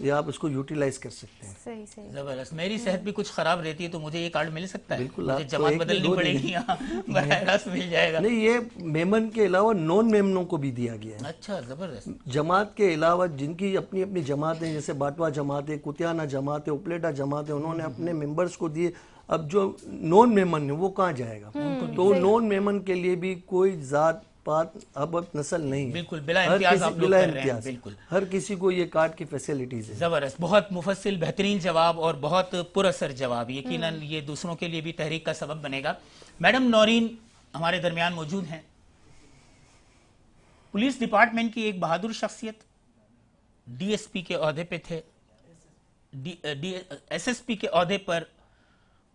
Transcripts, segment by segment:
یا آپ اس کو یوٹیلائز کر سکتے ہیں. صحیح صحیح. زبردست. میری صحت بھی کچھ خراب رہتی ہے تو مجھے یہ کارڈ مل سکتا ہے؟ بالکل، مجھے آپ کو جماعت ایک بدلنی دو پڑے دیں گی یا براہ راست مل جائے گا؟ نہیں، یہ میمن کے علاوہ نان میمنوں کو بھی دیا گیا ہے. اچھا زبردست. جماعت کے علاوہ جن کی اپنی اپنی جماعتیں، جیسے باٹوا جماعت ہے، کتیانہ جماعت ہے، اپلیٹا جماعت ہے، انہوں نے اپنے ممبرز کو دیے. اب جو نان میمن ہے وہ کہاں جائے گا؟ تو نان میمن کے لیے بھی کوئی ذات پات اب نسل نہیں ہے. بالکل بلا امتیاز آپ لوگ بلا کر رہے ہیں. امتیاز بالکل ہر کسی کو یہ کارڈ کی فیسلٹیز ہیں. زبردست. بہت مفصل بہترین جواب اور بہت پر اثر جواب. یقیناً یہ دوسروں کے لیے بھی تحریک کا سبب بنے گا. میڈم نورین ہمارے درمیان موجود ہیں. پولیس ڈپارٹمنٹ کی ایک بہادر شخصیت، ڈی ایس پی کے عہدے پہ تھے، ایس ایس پی کے عہدے پر.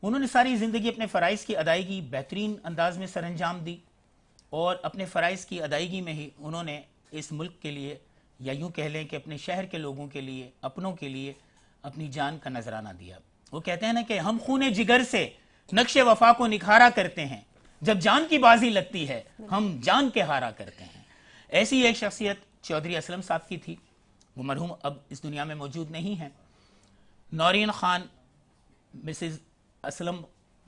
انہوں نے ساری زندگی اپنے فرائض کی ادائیگی بہترین انداز میں سر انجام دی اور اپنے فرائض کی ادائیگی میں ہی انہوں نے اس ملک کے لیے، یا یوں کہہ لیں کہ اپنے شہر کے لوگوں کے لیے، اپنوں کے لیے اپنی جان کا نذرانہ دیا. وہ کہتے ہیں نا کہ ہم خون جگر سے نقش وفا کو نکھارا کرتے ہیں، جب جان کی بازی لگتی ہے ہم جان کے ہارا کرتے ہیں. ایسی ایک شخصیت چودھری اسلم صاحب کی تھی. وہ مرحوم اب اس دنیا میں موجود نہیں ہیں. نورین خان مسز اسلم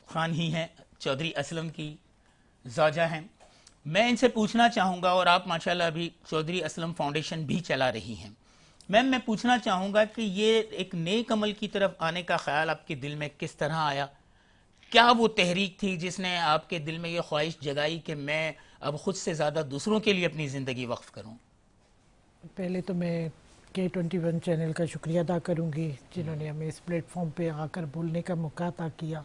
خان ہی ہیں، چودھری اسلم کی زوجہ ہیں. میں ان سے پوچھنا چاہوں گا، اور آپ ماشاءاللہ ابھی چودھری اسلم فاؤنڈیشن بھی چلا رہی ہیں. میم میں پوچھنا چاہوں گا کہ یہ ایک نیک عمل کی طرف آنے کا خیال آپ کے دل میں کس طرح آیا؟ کیا وہ تحریک تھی جس نے آپ کے دل میں یہ خواہش جگائی کہ میں اب خود سے زیادہ دوسروں کے لیے اپنی زندگی وقف کروں؟ پہلے تو میں K21 چینل کا شکریہ ادا کروں گی جنہوں نے ہمیں اس پلیٹ فارم پہ آ کر بولنے کا موقع عطا کیا.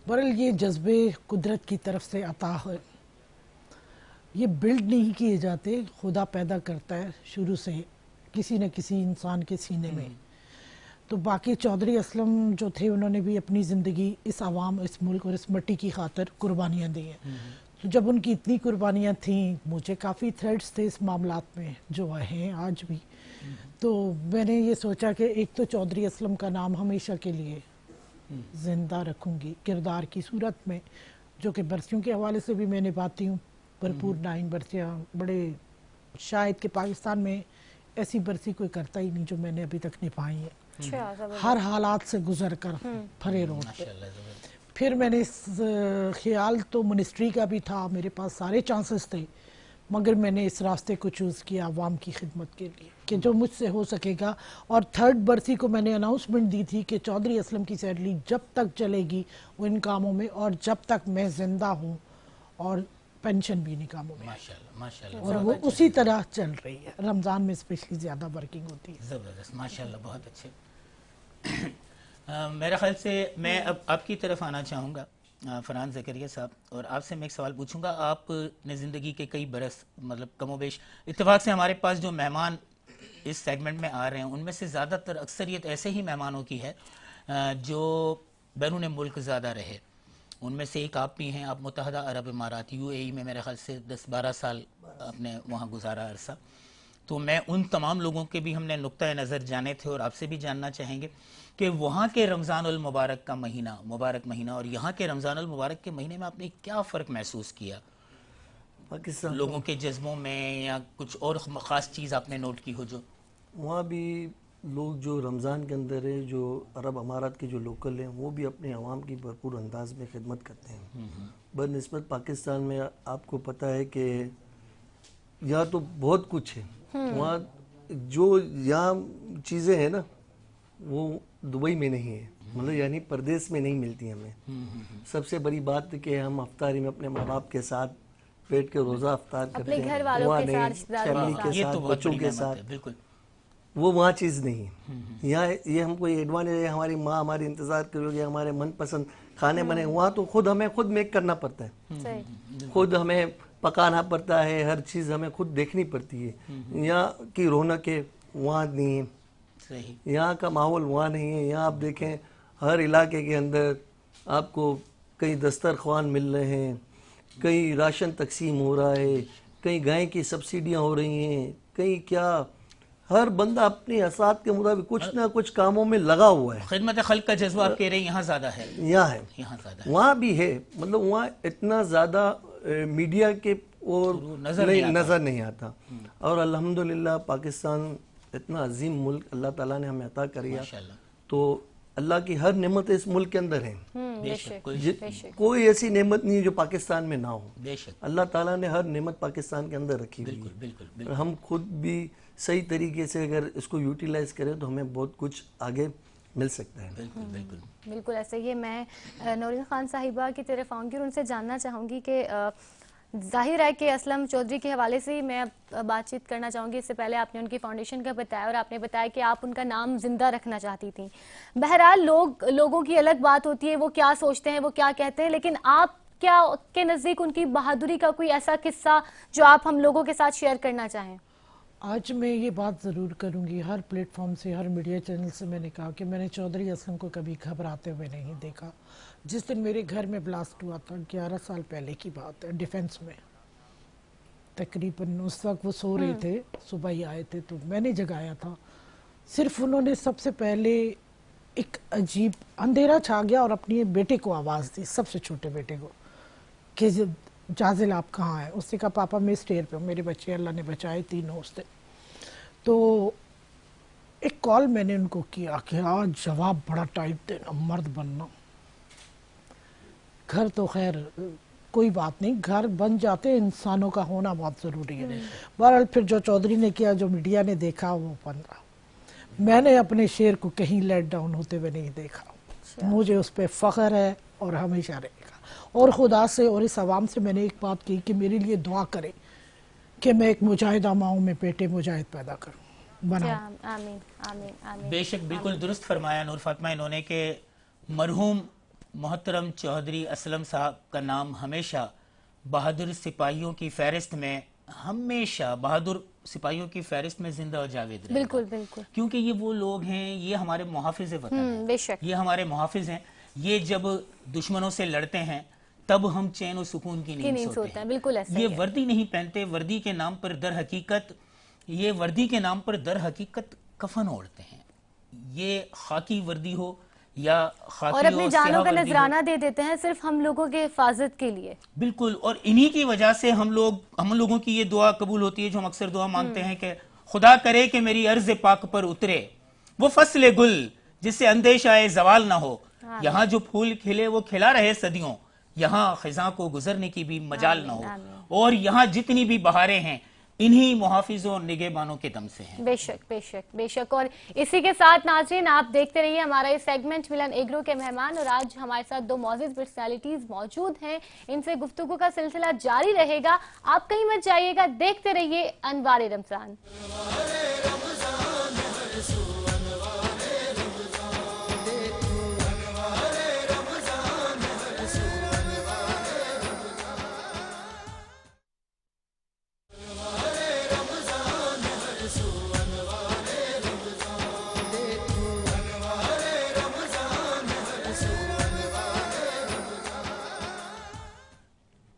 بہرحال یہ جذبے قدرت کی طرف سے عطا ہے، یہ بلڈ نہیں کیے جاتے، خدا پیدا کرتا ہے شروع سے کسی نہ کسی انسان کے سینے میں. تو باقی چودھری اسلم جو تھے انہوں نے بھی اپنی زندگی اس عوام، اس ملک اور اس مٹی کی خاطر قربانیاں دی ہیں. تو جب ان کی اتنی قربانیاں تھیں، مجھے کافی تھریڈز تھے اس معاملات میں جو ہیں آج بھی. تو میں نے یہ سوچا کہ ایک تو چودھری اسلم کا نام ہمیشہ کے لیے زندہ رکھوں گی کردار کی صورت میں، جو کہ برسیوں کے حوالے سے بھی میں نبھاتی ہوں. بھرپور 9 برسیاں، بڑے شاید کہ پاکستان میں ایسی برسی کوئی کرتا ہی نہیں جو میں نے ابھی تک نبھائی ہے، ہر حالات سے گزر کر پھرے روڈ پہ. پھر میں نے اس خیال تو منسٹری کا بھی تھا، میرے پاس سارے چانسز تھے، مگر میں نے اس راستے کو چوز کیا عوام کی خدمت کے لیے کہ جو مجھ سے ہو سکے گا. اور 3rd برسی کو میں نے اناؤنسمنٹ دی تھی کہ چودھری اسلم کی سیلری جب تک چلے گی وہ ان کاموں میں، اور جب تک میں زندہ ہوں، اور پینشن بھی ان کاموں میں، ماشاءاللہ. اور وہ اسی طرح چل رہی ہے. رمضان میں اسپیشلی زیادہ ورکنگ ہوتی ہے. زبردست، ماشاءاللہ، بہت اچھے. میرے خیال سے میں اب آپ کی طرف آنا چاہوں گا فرحان زکریا صاحب، اور آپ سے میں ایک سوال پوچھوں گا. آپ نے زندگی کے کئی برس، مطلب کم و بیش، اتفاق سے ہمارے پاس جو مہمان اس سیگمنٹ میں آ رہے ہیں ان میں سے زیادہ تر اکثریت ایسے ہی مہمانوں کی ہے جو بیرون ملک زیادہ رہے. ان میں سے ایک آپ بھی ہیں. آپ متحدہ عرب امارات UAE میں میرے خیال سے 10-12 سال آپ نے وہاں گزارا عرصہ. تو میں ان تمام لوگوں کے بھی ہم نے نقطۂ نظر جانے تھے، اور آپ سے بھی جاننا چاہیں گے کہ وہاں کے رمضان المبارک کا مہینہ، مبارک مہینہ، اور یہاں کے رمضان المبارک کے مہینے میں آپ نے کیا فرق محسوس کیا پاکستان لوگوں کے جذبوں میں، یا کچھ اور خاص چیز آپ نے نوٹ کی ہو؟ جو وہاں بھی لوگ جو رمضان کے اندر ہے، جو عرب امارات کے جو لوکل ہیں، وہ بھی اپنے عوام کی بھرپور انداز میں خدمت کرتے ہیں. بنسبت پاکستان میں آپ کو پتہ ہے کہ یہاں تو بہت کچھ ہے. وہاں جو یہاں چیزیں ہیں نا وہ دبئی میں نہیں ہے، مطلب یعنی پردیس میں نہیں ملتی ہمیں. سب سے بڑی بات کہ ہم افطاری میں اپنے ماں باپ کے ساتھ بیٹھ کے روزہ افطار کرتے ہیں، گھر والوں وہاں کے نہیں، ساتھ، فیملی کے یہ تو ساتھ، بہت بچوں بڑی کے نعمت ساتھ، ہے. بالکل وہ وہاں چیز نہیں. یہاں یہ ہم کو ایڈوانٹیج ہے، ہماری ماں ہماری انتظار کرے گی، ہمارے من پسند کھانے بنے. وہاں تو خود ہمیں خود میک کرنا پڑتا ہے، خود ہمیں پکانا پڑتا ہے، ہر چیز ہمیں خود دیکھنی پڑتی ہے. یہاں کی رونق وہاں نہیں ہے، صحیح. یہاں کا ماحول وہاں نہیں ہے. یہاں آپ دیکھیں ہر علاقے کے اندر آپ کو کئی دسترخوان مل رہے ہیں، کئی راشن تقسیم ہو رہا ہے، کئی گائے کی سبسڈیاں ہو رہی ہیں، کئی کیا. ہر بندہ اپنی اسات کے مطابق کچھ نہ کچھ کاموں میں لگا ہوا ہے. خدمت خلق کا جذبہ آپ کہہ رہے ہیں یہاں زیادہ ہے؟ یہاں ہے، یہاں زیادہ ہے. وہاں بھی ہے، مطلب وہاں اتنا زیادہ میڈیا کے اور نظر نہیں آتا. اور الحمدللہ پاکستان اتنا عظیم ملک اللہ تعالیٰ نے ہمیں عطا کریا, ماشاءاللہ. تو اللہ کی ہر نعمت اس ملک کے اندر ہیں. بے شک, کوئی ایسی نعمت نہیں جو پاکستان میں نہ ہو. بے شک, اللہ تعالیٰ نے ہر نعمت پاکستان کے اندر رکھی ہوئی ہے. بالکل بالکل. ہم خود بھی صحیح طریقے سے اگر اس کو یوٹیلائز کریں تو ہمیں بہت کچھ آگے مل سکتا ہے. بالکل بالکل بالکل ایسے ہی. میں نورین خان صاحبہ کی طرف آؤں گی اور ان سے جاننا چاہوں گی کہ ظاہر ہے کہ اسلم چودھری کے حوالے سے ہی میں بات چیت کرنا چاہوں گی. اس سے پہلے آپ نے ان کی فاؤنڈیشن کا بتایا اور آپ نے بتایا کہ آپ ان کا نام زندہ رکھنا چاہتی تھیں. بہرحال لوگوں کی الگ بات ہوتی ہے, وہ کیا سوچتے ہیں, وہ کیا کہتے ہیں, لیکن آپ کیا کے نزدیک ان کی بہادری کا کوئی ایسا قصہ جو آپ ہم لوگوں کے ساتھ شیئر کرنا چاہیں؟ آج میں یہ بات ضرور کروں گی, ہر پلیٹ فارم سے, ہر میڈیا چینل سے میں نے کہا کہ میں نے چودھری اسلم کو کبھی گھبراتے ہوئے نہیں دیکھا. جس دن میرے گھر میں بلاسٹ ہوا تھا, 11 سال پہلے کی بات ہے, ڈیفنس میں, تقریباً اس وقت وہ سو رہے تھے, صبح ہی آئے تھے تو میں نے جگایا تھا. صرف انہوں نے سب سے پہلے ایک عجیب اندھیرا چھا گیا اور اپنے بیٹے کو آواز دی, سب سے چھوٹے بیٹے کو, کہ جازل آپ کہاں ہیں؟ اس نے کہا پاپا میں اسٹیئر پہ ہوں. میرے بچے اللہ نے بچائے, تینوں اس دن. تو ایک کال میں نے ان کو کیا کہ آج جواب بڑا ٹائٹ دینا, مرد بننا. گھر تو خیر کوئی بات نہیں, گھر بن جاتے, انسانوں کا ہونا بہت ضروری ہے. بہرحال پھر جو چودھری نے کیا, جو میڈیا نے دیکھا وہ بن رہا. میں نے اپنے شعر کو کہیں لیٹ ڈاؤن ہوتے ہوئے نہیں دیکھا. مجھے اس پہ فخر ہے اور ہمیشہ رہے گا. اور خدا سے اور اس عوام سے میں نے ایک بات کی کہ میرے لیے دعا کریں کہ میں ایک مجاہدہ ماں ہوں, میں بیٹے مجاہد پیدا کروں, بناؤں. آمین آمین آمین. بے شک, بالکل درست فرمایا نور فاطمہ انہوں نے کہ مرحوم محترم چودھری اسلم صاحب کا نام ہمیشہ بہادر سپاہیوں کی فہرست میں, ہمیشہ بہادر سپاہیوں کی فہرست میں زندہ و جاوید رہے گا. بالکل بالکل. کیونکہ یہ وہ لوگ ہیں, یہ ہمارے محافظ وطن ہیں, بے شک. یہ ہمارے محافظ ہیں. یہ جب دشمنوں سے لڑتے ہیں تب ہم چین و سکون کی نیند سوتے ہیں. بالکل ایسا. یہ وردی نہیں پہنتے, وردی کے نام پر در حقیقت, یہ وردی کے نام پر در حقیقت کفن اوڑھتے ہیں. یہ خاکی وردی ہو یا خاکی اور اپنی جانوں کا نذرانہ دے دیتے ہیں صرف ہم لوگوں کے حفاظت کے لیے. بالکل. اور انہی کی وجہ سے ہم لوگوں کی یہ دعا قبول ہوتی ہے جو ہم اکثر دعا مانگتے ہیں کہ خدا کرے کہ میری عرض پاک پر اترے وہ فصل گل جس سے اندیشہ زوال نہ ہو. یہاں جو پھول کھلے وہ کھلا رہے صدیوں, یہاں خزاں کو گزرنے کی بھی مجال نہ ہو. اور یہاں جتنی بھی بہاریں ہیں انہی محافظوں اور نگہبانوں کے دم سے ہیں. بے شک بے شک بے شک. اور اسی کے ساتھ ناظرین آپ دیکھتے رہیے ہمارا یہ سیگمنٹ ملن ایگرو کے مہمان, اور آج ہمارے ساتھ دو معزز پرسنالٹیز موجود ہیں. ان سے گفتگو کا سلسلہ جاری رہے گا, آپ کہیں مت جائیے گا, دیکھتے رہیے انوار رمضان.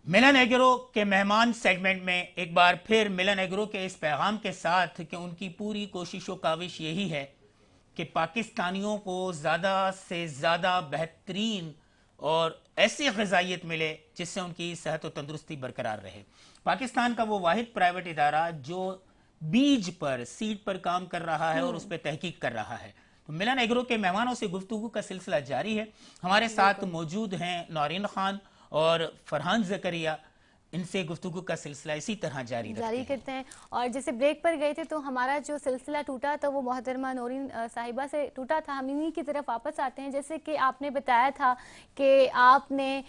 ملن ایگرو کے مہمان سیگمنٹ میں ایک بار پھر ملن ایگرو کے اس پیغام کے ساتھ کہ ان کی پوری کوشش و کاوش یہی ہے کہ پاکستانیوں کو زیادہ سے زیادہ بہترین اور ایسی غذائیت ملے جس سے ان کی صحت و تندرستی برقرار رہے. پاکستان کا وہ واحد پرائیویٹ ادارہ جو بیج پر, سیڈ پر کام کر رہا ہے اور اس پہ تحقیق کر رہا ہے. تو ملن ایگرو کے مہمانوں سے گفتگو کا سلسلہ جاری ہے. ہمارے ساتھ موجود ہیں نورین خان اور فرحان زکریا. ان سے گفتگو کا سلسلہ اسی طرح جاری کرتے ہیں. اور جیسے بریک پر گئے تھے تو ہمارا جو سلسلہ ٹوٹا تھا وہ محترمہ نورین صاحبہ سے ٹوٹا تھا. ہم انہی کی طرف واپس آتے ہیں. جیسے کہ آپ نے بتایا تھا کہ آپ نے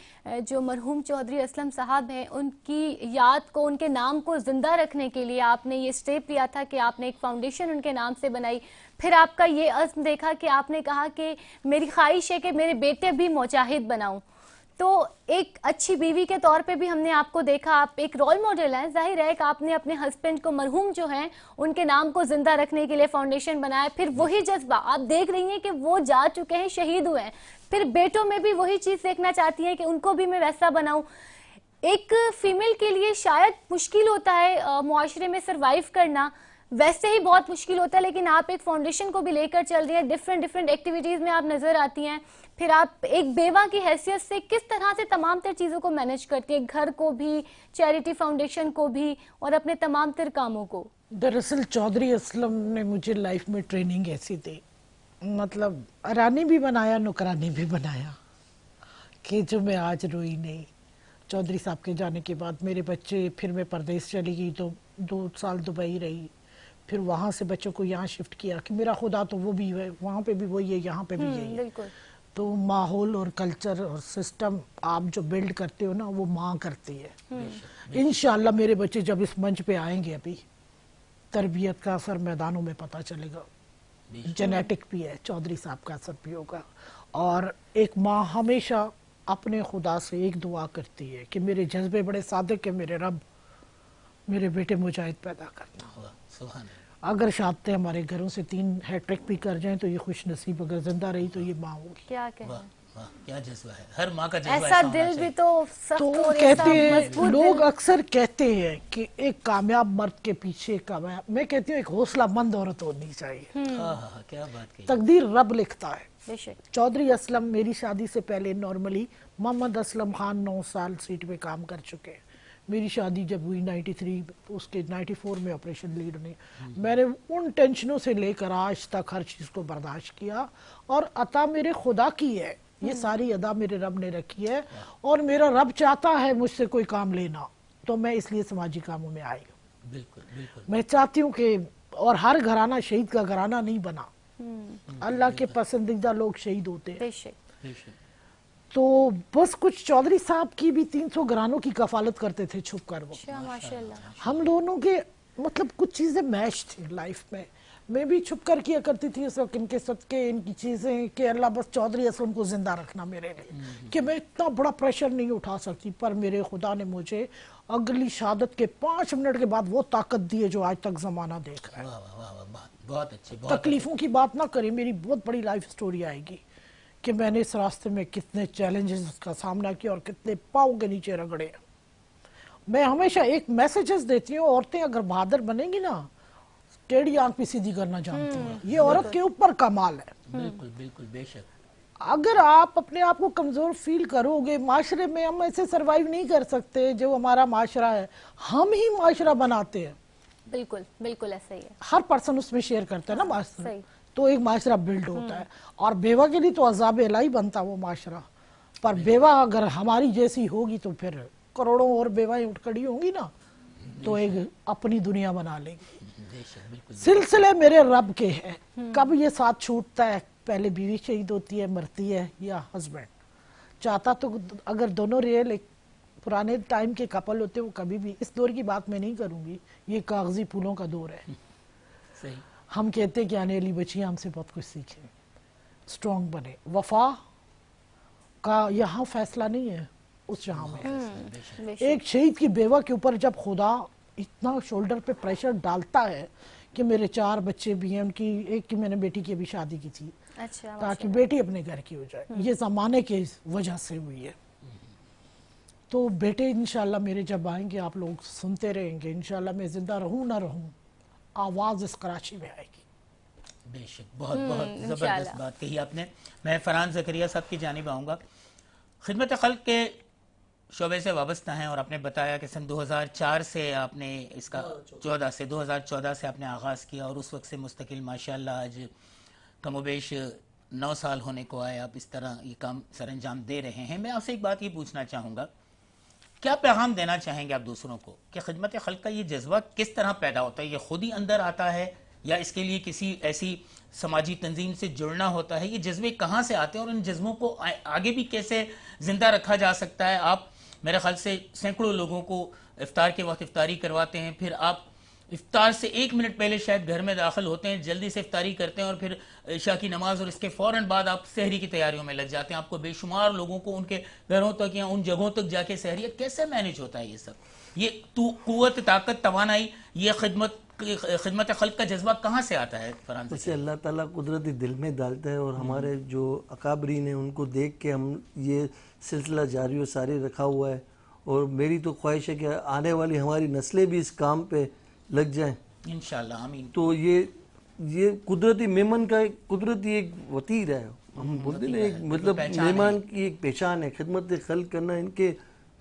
جو مرحوم چودھری اسلم صاحب ہیں ان کی یاد کو, ان کے نام کو زندہ رکھنے کے لیے آپ نے یہ اسٹیپ لیا تھا کہ آپ نے ایک فاؤنڈیشن ان کے نام سے بنائی. پھر آپ کا یہ عزم دیکھا کہ آپ نے کہا کہ میری خواہش ہے کہ میرے بیٹے بھی مجاہد بناؤں. تو ایک اچھی بیوی کے طور پہ بھی ہم نے آپ کو دیکھا, آپ ایک رول ماڈل ہیں. ظاہر ہے کہ آپ نے اپنے ہسبینڈ کو, مرحوم جو ہیں, ان کے نام کو زندہ رکھنے کے لیے فاؤنڈیشن بنایا. پھر وہی جذبہ آپ دیکھ رہی ہیں کہ وہ جا چکے ہیں, شہید ہوئے ہیں, پھر بیٹوں میں بھی وہی چیز دیکھنا چاہتی ہیں کہ ان کو بھی میں ویسا بناؤں. ایک فیمیل کے لیے شاید مشکل ہوتا ہے معاشرے میں سروائیو کرنا, ویسے ہی بہت مشکل ہوتا ہے, لیکن آپ ایک فاؤنڈیشن کو بھی لے کر چل رہی ہیں, ڈیفرنٹ ایکٹیویٹیز میں آپ نظر آتی ہیں. پھر آپ ایک بیوہ کی حیثیت سے کس طرح سے تمام تر چیزوں کو مینج کرتی ہے، گھر کو بھی، چیریٹی فاؤنڈیشن کو بھی، اور اپنے تمام تر کاموں کو؟ دراصل چودھری اسلم نے مجھے لائف میں ٹریننگ ایسی دی، مطلب رانی بھی بنایا، نوکرانی بھی بنایا، کہ جو میں آج روئی نہیں۔ چودھری صاحب کے جانے کے بعد میرے بچے، پھر میں پردیس چلی گئی تو 2 سال دبئی رہی، پھر وہاں سے بچوں کو یہاں شفٹ کیا کہ میرا خدا تو وہ بھی ہے، وہاں پہ بھی وہی ہے، یہاں پہ بھی یہی ہے۔ بالکل۔ تو ماحول اور کلچر اور سسٹم آپ جو بلڈ کرتے ہو نا، وہ ماں کرتی ہے۔ انشاءاللہ میرے بچے جب اس منچ پہ آئیں گے، ابھی تربیت کا اثر میدانوں میں پتہ چلے گا، جینیٹک بھی ہے، چودھری صاحب کا اثر بھی ہوگا۔ اور ایک ماں ہمیشہ اپنے خدا سے ایک دعا کرتی ہے کہ میرے جذبے بڑے صادق ہیں، میرے رب میرے بیٹے مجاہد پیدا کرنا۔ سبحان اللہ۔ اگر شادتیں ہمارے گھروں سے 3 ہیٹرک بھی کر جائیں تو یہ خوش نصیب، اگر زندہ رہی تو یہ ماں ہوگی۔ کیا کہنا، واہ واہ، کیا جذبہ ہے، ہر ماں کا جذبہ ایسا ایسا ہونا دل چاہیے۔ بھی تو سخت تو اور ایسا کہتے ہیں، مضبوط لوگ دل۔ اکثر کہتے ہیں کہ ایک کامیاب مرد کے پیچھے کامیاب، میں کہتی ہوں ایک حوصلہ مند عورت ہونی چاہیے۔ ہاں ہاں، کیا بات کہی۔ تقدیر رب لکھتا ہے۔ بے شک۔ چودھری اسلم میری شادی سے پہلے نارملی محمد اسلم خان 9 سال سیٹ پہ کام کر چکے ہیں۔ میری شادی جب ہوئی 93، اس کے 94 میں آپریشن لیڈ ہوئی۔ میں نے ان ٹینشنوں سے لے کر آج تک ہر چیز کو برداشت کیا، اور عطا میرے خدا کی ہے، یہ ساری ادا میرے رب نے رکھی ہے، اور میرا رب چاہتا ہے مجھ سے کوئی کام لینا، تو میں اس لیے سماجی کاموں میں آئی ہوں۔ بالکل بالکل۔ میں چاہتی ہوں کہ، اور ہر گھرانہ شہید کا گھرانہ نہیں بنا، اللہ کے پسندیدہ لوگ شہید ہوتے ہیں۔ بے شک۔ بے شک۔ تو بس کچھ چودھری صاحب کی بھی 300 گھرانوں کی کفالت کرتے تھے چھپ کر وہ۔ اچھا، ماشاءاللہ۔ ہم دونوں کے مطلب کچھ چیزیں میچ تھی لائف میں بھی چھپ کر کیا کرتی تھی اس وقت، ان کے صدقے، ان کی چیزیں، کہ اللہ بس چودھری اسلم کو زندہ رکھنا میرے لیے، کہ میں اتنا بڑا پریشر نہیں اٹھا سکتی، پر میرے خدا نے مجھے اگلی شہادت کے 5 منٹ کے بعد وہ طاقت دی ہے جو آج تک زمانہ دیکھ رہا ہے۔ واہ واہ واہ واہ، بہت اچھی، بہت تکلیفوں کی بات نہ کریں، میری بہت بڑی لائف سٹوری آئے گی کہ میں نے اس راستے میں کتنے چیلنجز کا سامنا کیا اور کتنے پاؤں کے نیچے رگڑے۔ میں ہمیشہ ایک میسیجز دیتی ہوں، عورتیں اگر بہادر بنیں گی نا، ٹیڑھی آنکھ بھی سیدھی کرنا جانتی ہیں، یہ عورت کے اوپر کمال ہے۔ بالکل بالکل، بے شک۔ اگر آپ اپنے آپ کو کمزور فیل کرو گے، معاشرے میں ہم ایسے سروائیو نہیں کر سکتے جو ہمارا معاشرہ ہے، ہم ہی معاشرہ بناتے ہیں، بالکل بالکل ایسا ہی ہے۔ ہر پرسن اس میں شیئر کرتا ہے نا معاشرہ، صحیح۔ تو ایک معاشرہ بلڈ ہوتا ہے، اور بیوہ کے لیے تو عذاب الہی بنتا وہ معاشرہ، پر بیوہ اگر ہماری جیسی ہوگی تو پھر کروڑوں اور بیوہیں اٹھ کھڑی ہوں گی نا، تو ایک اپنی دنیا بنا لیں گی۔ بے شک، بالکل۔ سلسلے میرے رب کے ہیں، کب یہ ساتھ چھوٹتا ہے، پہلے بیوی شہید ہوتی ہے، مرتی ہے، یا ہسبینڈ چاہتا تو اگر دونوں ریئل ایک پرانے ٹائم کے کپل ہوتے، وہ کبھی بھی، اس دور کی بات میں نہیں کروں گی، یہ کاغذی پھولوں کا دور ہے۔ صحیح۔ ہم کہتے ہیں کہ آنے والی بچیاں ہم سے بہت کچھ سیکھیں، اسٹرانگ بنے۔ وفا کا یہاں فیصلہ نہیں ہے، اس جہاں میں ہے۔ بے شک۔ ایک شہید کی بیوہ کے اوپر جب خدا اتنا شولڈر پہ پریشر ڈالتا ہے، کہ میرے 4 بچے بھی ہیں، ان کی ایک کی میں نے بیٹی کی ابھی شادی کی تھی، اچھا، تاکہ بیٹی اپنے گھر کی ہو جائے، یہ زمانے کی وجہ سے ہوئی ہے۔ تو بیٹے انشاءاللہ میرے جب آئیں گے، آپ لوگ سنتے رہیں گے، انشاءاللہ میں زندہ رہوں نہ رہوں، آواز اس کراچی میں آئے گی۔ بے شک، بہت بہت زبردست بات کہی آپ نے۔ میں فرحان زکریا صاحب کی جانب آؤں گا۔ خدمت خلق کے شعبے سے وابستہ ہیں، اور آپ نے بتایا کہ سن 2004 سے آپ نے اس کا 2014 سے آپ نے آغاز کیا، اور اس وقت سے مستقل ماشاءاللہ آج کم و بیش 9 سال ہونے کو آئے، آپ اس طرح یہ کام سر انجام دے رہے ہیں۔ میں آپ سے ایک بات یہ پوچھنا چاہوں گا، کیا پیغام دینا چاہیں گے آپ دوسروں کو کہ خدمت خلق کا یہ جذبہ کس طرح پیدا ہوتا ہے؟ یہ خود ہی اندر آتا ہے، یا اس کے لیے کسی ایسی سماجی تنظیم سے جڑنا ہوتا ہے؟ یہ جذبے کہاں سے آتے ہیں، اور ان جذبوں کو آگے بھی کیسے زندہ رکھا جا سکتا ہے؟ آپ میرے خیال سے سینکڑوں لوگوں کو افطار کے وقت افطاری کرواتے ہیں، پھر آپ افطار سے 1 منٹ پہلے شاید گھر میں داخل ہوتے ہیں، جلدی سے افطاری کرتے ہیں، اور پھر عشاء کی نماز اور اس کے فوراً بعد آپ سحری کی تیاریوں میں لگ جاتے ہیں۔ آپ کو بے شمار لوگوں کو ان کے گھروں تک یا ان جگہوں تک جا کے سحری، کیسے مینیج ہوتا ہے یہ سب؟ یہ قوت، طاقت، توانائی، یہ خدمت خلق کا جذبہ کہاں سے آتا ہے فرحان سے؟ اسے اللہ تعالیٰ قدرتی دل میں ڈالتا ہے، اور ہمارے جو اکابرین ہیں ان کو دیکھ کے ہم یہ سلسلہ جاری و ساری رکھا ہوا ہے، اور میری تو خواہش ہے کہ آنے والی ہماری نسلیں بھی اس کام پہ لگ جائیں انشاءاللہ، آمین۔ تو یہ قدرتی میمن کا قدرتی ایک وتیر ہے، ہم بولتے ہیں ایک مطلب مہمان کی ایک پہچان ہے، خدمت خلق کرنا ان کے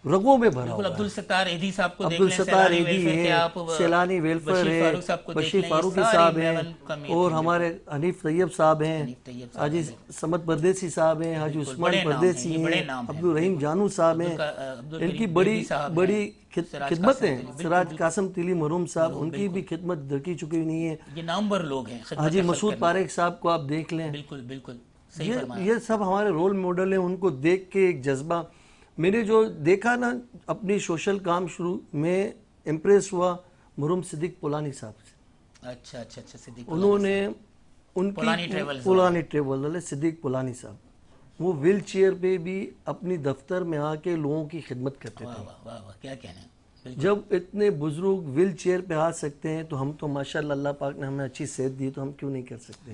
رگوں میں بھرا ہوا ہے۔ عبدالستار ایدھی صاحب کو دیکھ لیں، عبدالستار ایدھی ہیں، سیلانی ویلفیئر ہے، بشیر فاروقی صاحب ہیں، اور ہمارے حنیف طیب صاحب ہیں، حاجی سمد پردیسی صاحب ہیں، حاجی عثمان پردیسی ہیں، عبدالرحیم جانو صاحب ہیں، ان کی بڑی بڑی خدمت ہیں۔ سراج قاسم تیلی مرحوم صاحب، ان کی بھی خدمت درکی چکی نہیں ہے۔ یہ نامور لوگ ہیں۔ حاجی مسعود پاریک صاحب کو آپ دیکھ لیں، بالکل بالکل یہ سب ہمارے رول ماڈل ہیں۔ ان کو دیکھ کے ایک جذبہ میں نے جو دیکھا نا اپنی سوشل کام شروع میں امپریس ہوا مرحوم صدیق پولانی صاحب سے۔ اچھا اچھا اچھا، صدیق انہوں نے ان کی پولانی ٹریول والے صدیق پولانی صاحب، وہ ویل چیئر پہ بھی اپنی دفتر میں آ کے لوگوں کی خدمت کرتے تھے۔ واہ واہ واہ، کیا کہنا ہے۔ جب اتنے بزرگ ویل چیئر پہ آ سکتے ہیں تو ہم تو ماشاءاللہ اللہ پاک نے ہمیں اچھی صحت دی، تو ہم کیوں نہیں کر سکتے؟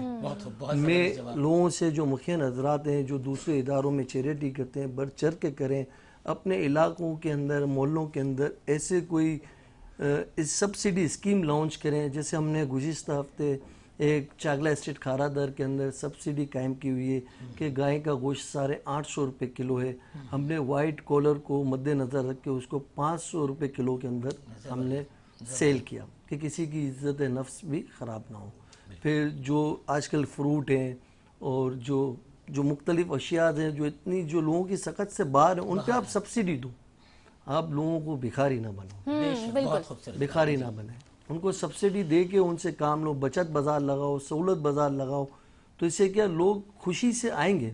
میں لوگوں سے جو مخین حضرات ہیں جو دوسرے اداروں میں چیریٹی کرتے ہیں، بڑھ چڑھ کے کریں، اپنے علاقوں کے اندر محلوں کے اندر ایسے کوئی سبسڈی اسکیم لانچ کریں، جیسے ہم نے گزشتہ ہفتے ایک چاگلا اسٹیٹ کھارا در کے اندر سبسڈی قائم کی ہوئی ہے کہ گائے کا گوشت 850 روپے کلو ہے، ہم نے وائٹ کالر کو مد نظر رکھ کے اس کو 500 روپے کلو کے اندر ہم نے سیل کیا کہ کسی کی عزت نفس بھی خراب نہ ہو۔ پھر جو آج کل فروٹ ہیں اور جو مختلف اشیاء ہیں جو اتنی جو لوگوں کی سخت سے باہر ہیں، ان پہ آپ سبسڈی دو، آپ لوگوں کو بھکاری نہ بنو، بھکاری نہ بنیں، ان کو سبسڈی دے کے ان سے کام لو، بچت بازار لگاؤ، سہولت بازار لگاؤ، تو اس سے کیا لوگ خوشی سے آئیں گے۔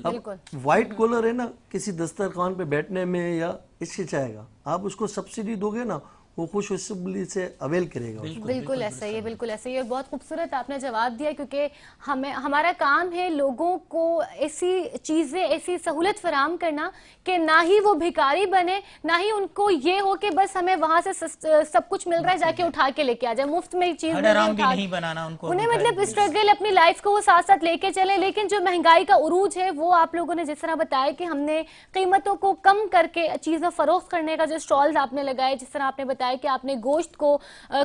اب وائٹ کالر ہے نا، کسی دسترخوان پہ بیٹھنے میں یا اس سے چاہے گا، آپ اس کو سبسڈی دو گے نا، وہ خوش اسمبلی سے اویل کرے گا۔ بالکل ایسا ہی ہے، بالکل ایسا ہی ہے۔ بہت خوبصورت آپ نے جواب دیا، کیونکہ ہمارا کام ہے لوگوں کو ایسی چیزیں، ایسی سہولت فراہم کرنا کہ نہ ہی وہ بھکاری بنے، نہ ہی ان کو یہ ہو کہ بس ہمیں وہاں سے سب کچھ مل رہا ہے، جا کے اٹھا کے لے کے آ جائے، مفت میں چیز نہیں بنانا ان کو، انہیں مطلب اسٹرگل اپنی لائف کو وہ ساتھ ساتھ لے کے چلے۔ لیکن جو مہنگائی کا عروج ہے وہ آپ لوگوں نے جس طرح بتایا کہ ہم نے قیمتوں کو کم کر کے چیزیں فروخت کرنے کا جو اسٹالز آپ نے لگائے، جس طرح آپ نے بتایا کہ آپ نے گوشت کو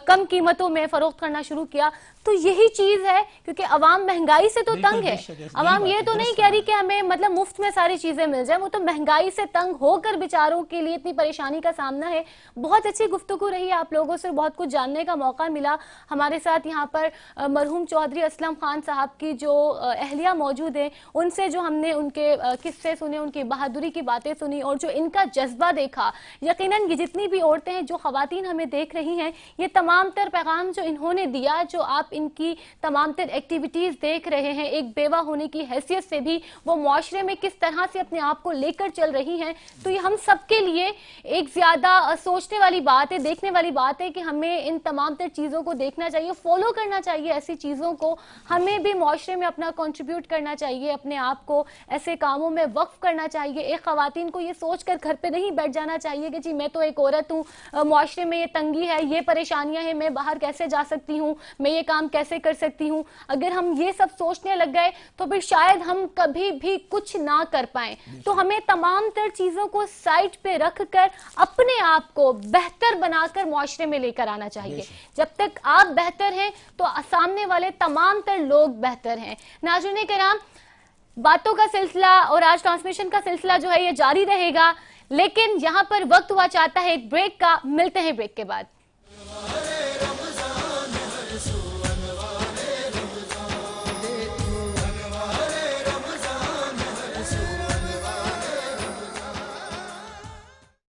کم قیمتوں میں فروخت کرنا شروع کیا، تو یہی چیز ہے، کیونکہ عوام مہنگائی سے تو تنگ ہے۔ عوام یہ تو نہیں کہہ رہی کہ ہمیں مطلب مفت میں ساری چیزیں مل جائیں، وہ تو مہنگائی سے تنگ ہو کر بیچاروں کے لیے اتنی پریشانی کا سامنا ہے۔ بہت اچھی گفتگو رہی، آپ لوگوں سے بہت کچھ جاننے کا موقع ملا۔ ہمارے ساتھ یہاں پر مرحوم چودھری اسلم خان صاحب کی جو اہلیہ موجود ہیں، ان سے جو ہم نے ان کے قصے سنے، ان کی بہادری کی باتیں سنی، اور جو ان کا جذبہ دیکھا، یقیناً یہ جتنی بھی عورتیں ہیں، جو خواتین ہمیں دیکھ رہی ہیں، یہ تمام تر پیغام جو انہوں نے دیا، جو آپ ان کی تمام تر ایکٹیویٹیز دیکھ رہے ہیں، ایک بیوہ ہونے کی حیثیت سے بھی وہ معاشرے میں کس طرح سے اپنے آپ کو لے کر چل رہی ہیں، تو یہ ہم سب کے لیے ایک زیادہ سوچنے والی بات ہے، دیکھنے والی بات ہے کہ ہمیں ان تمام تر چیزوں کو دیکھنا چاہیے، فالو کرنا چاہیے ایسی چیزوں کو، ہمیں بھی معاشرے میں اپنا کنٹریبیوٹ کرنا چاہیے، اپنے آپ کو ایسے کاموں میں وقف کرنا چاہیے۔ ایک خواتین کو یہ سوچ کر گھر پہ نہیں بیٹھ جانا چاہیے کہ جی میں تو ایک عورت ہوں، معاشرے میں یہ تنگی ہے، یہ پریشانیاں ہیں، میں باہر کیسے جا سکتی ہوں، میں یہ کام کیسے کر سکتی ہوں۔ اگر ہم یہ سب سوچنے لگ گئے تو پھر شاید ہم کبھی بھی کچھ نہ کر پائیں۔ تو ہمیں تمام تر چیزوں کو سائٹ پہ رکھ کر اپنے آپ کو بہتر بنا کر معاشرے میں لے کر آنا چاہیے۔ جب تک آپ بہتر ہیں تو سامنے والے تمام تر لوگ بہتر ہیں۔ ناظرین کرام، باتوں کا سلسلہ اور آج ٹرانسمیشن کا سلسلہ جو ہے یہ جاری رہے گا، لیکن یہاں پر وقت ہوا چاہتا ہے ایک بریک کا، ملتے ہیں بریک کے بعد۔